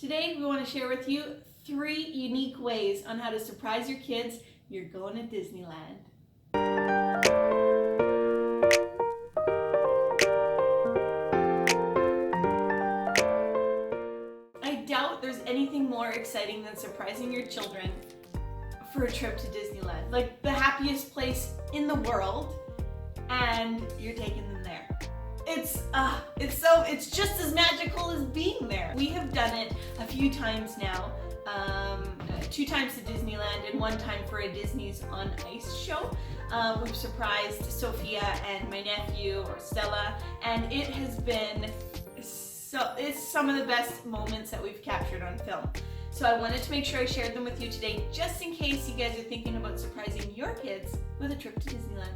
Today we want to share with you 3 unique ways on how to surprise your kids. You're going to Disneyland. I doubt there's anything more exciting than surprising your children for a trip to Disneyland. Like the happiest place in the world, and you're taking them there. It's just as magical as being there. We have done it a few times now. 2 times to Disneyland and 1 time for a Disney's on Ice show. We've surprised Sophia and my nephew, or Stella, and it has been it's some of the best moments that we've captured on film. So I wanted to make sure I shared them with you today, just in case you guys are thinking about surprising your kids with a trip to Disneyland.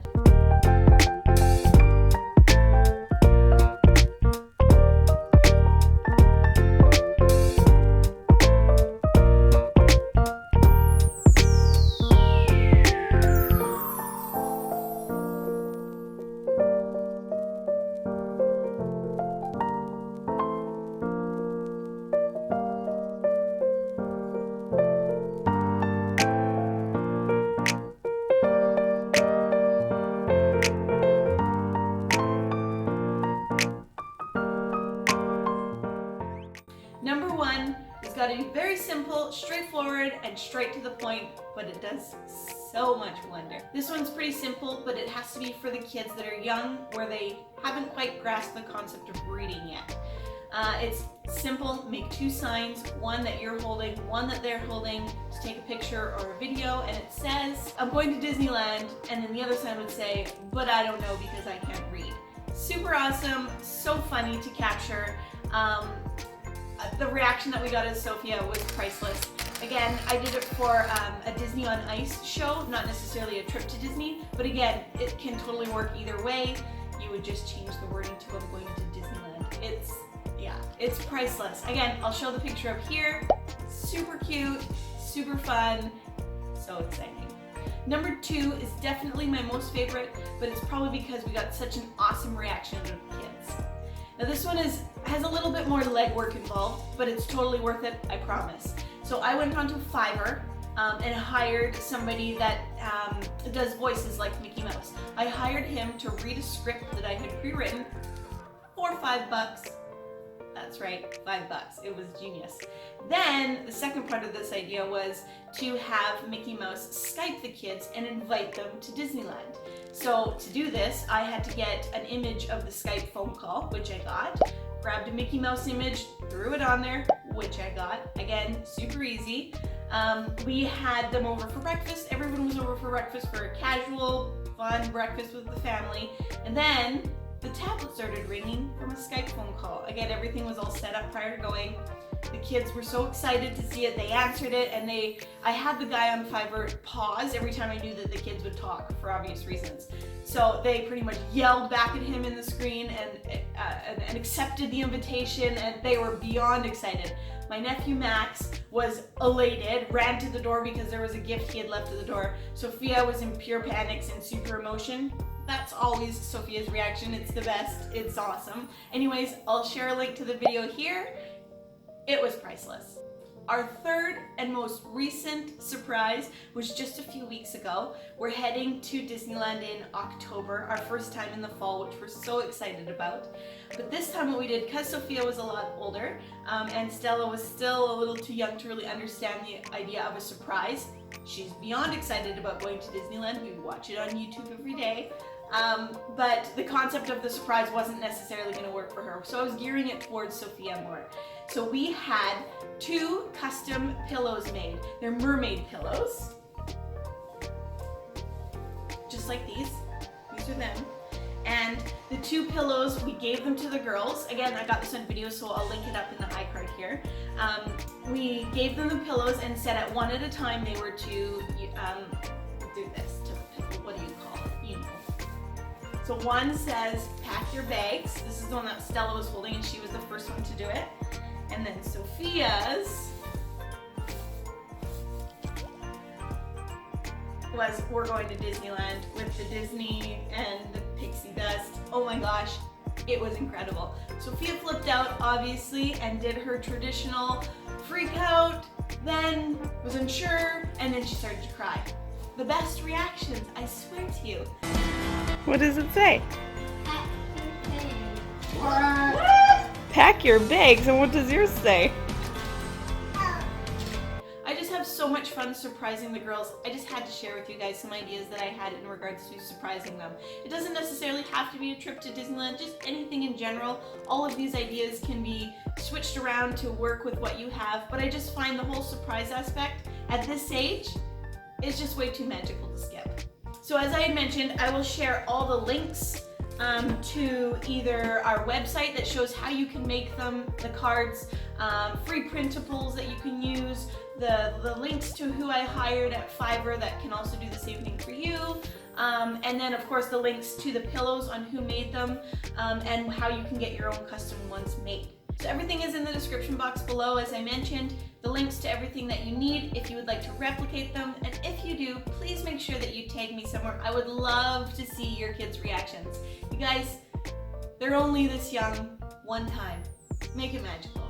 Number 1, it's got to be very simple, straightforward, and straight to the point, but it does so much wonder. This one's pretty simple, but it has to be for the kids that are young, where they haven't quite grasped the concept of reading yet. It's simple. Make 2 signs, one that you're holding, one that they're holding, to take a picture or a video, and it says, "I'm going to Disneyland," and then the other sign would say, "But I don't know because I can't read." Super awesome, so funny to capture. The reaction that we got as Sophia was priceless. Again, I did it for a Disney on Ice show, not necessarily a trip to Disney, but again, it can totally work either way. You would just change the wording to "I'm going to Disneyland." It's priceless. Again, I'll show the picture up here. Super cute, super fun, so exciting. Number 2 is definitely my most favorite, but it's probably because we got such an awesome reaction out of the kids. Now this one has a little bit more legwork involved, but it's totally worth it, I promise. So I went onto Fiverr and hired somebody that does voices like Mickey Mouse. I hired him to read a script that I had pre-written for $5. That's right, $5. It was genius. Then the second part of this idea was to have Mickey Mouse Skype the kids and invite them to Disneyland. So to do this, I had to get an image of the Skype phone call, which I got, grabbed a Mickey Mouse image, threw it on there, which I got. Again, super easy. We had them over for breakfast. Everyone was over for breakfast for a casual, fun breakfast with the family. And then the tablet started ringing from a Skype phone call. Again, everything was all set up prior to going. The kids were so excited to see it. They answered it, and I had the guy on Fiverr pause every time I knew that the kids would talk for obvious reasons. So they pretty much yelled back at him in the screen and accepted the invitation, and they were beyond excited. My nephew Max was elated, ran to the door because there was a gift he had left at the door. Sophia was in pure panics and super emotion. That's always Sophia's reaction. It's the best. It's awesome. Anyways, I'll share a link to the video here. It was priceless. Our third and most recent surprise was just a few weeks ago. We're heading to Disneyland in October, our first time in the fall, which we're so excited about. But this time what we did, because Sophia was a lot older and Stella was still a little too young to really understand the idea of a surprise. She's beyond excited about going to Disneyland. We watch it on YouTube every day. But the concept of the surprise wasn't necessarily going to work for her. So I was gearing it towards Sophia more. So we had 2 custom pillows made. They're mermaid pillows. Just like these. These are them. And the 2 pillows, we gave them to the girls. Again, I got this on video, so I'll link it up in the iCard here. We gave them the pillows and said at one at a time they were to do this to the pillow. What do you call it? You know. So one says, "Pack your bags." This is the one that Stella was holding, and she was the first one to do it. And then Sophia's was, "We're going to Disneyland," with the Disney and the pixie dust. Oh my gosh, It was incredible. Sophia flipped out, obviously, and did her traditional freak out, then was unsure, and then she started to cry. The best reactions, I swear to you. What does it say? What? Pack your bags, and what does yours say? I just have so much fun surprising the girls. I just had to share with you guys some ideas that I had in regards to surprising them. It doesn't necessarily have to be a trip to Disneyland, just anything in general. All of these ideas can be switched around to work with what you have, but I just find the whole surprise aspect at this age is just way too magical to skip. So as I had mentioned, I will share all the links to either our website that shows how you can make them, the cards, free printables that you can use, the links to who I hired at Fiverr that can also do the same thing for you, and then of course the links to the pillows on who made them, and how you can get your own custom ones made. So everything is in the description box below, as I mentioned, the links to everything that you need if you would like to replicate them, and if you do, please make sure that you tag me somewhere. I would love to see your kids' reactions. You guys, they're only this young one time. Make it magical.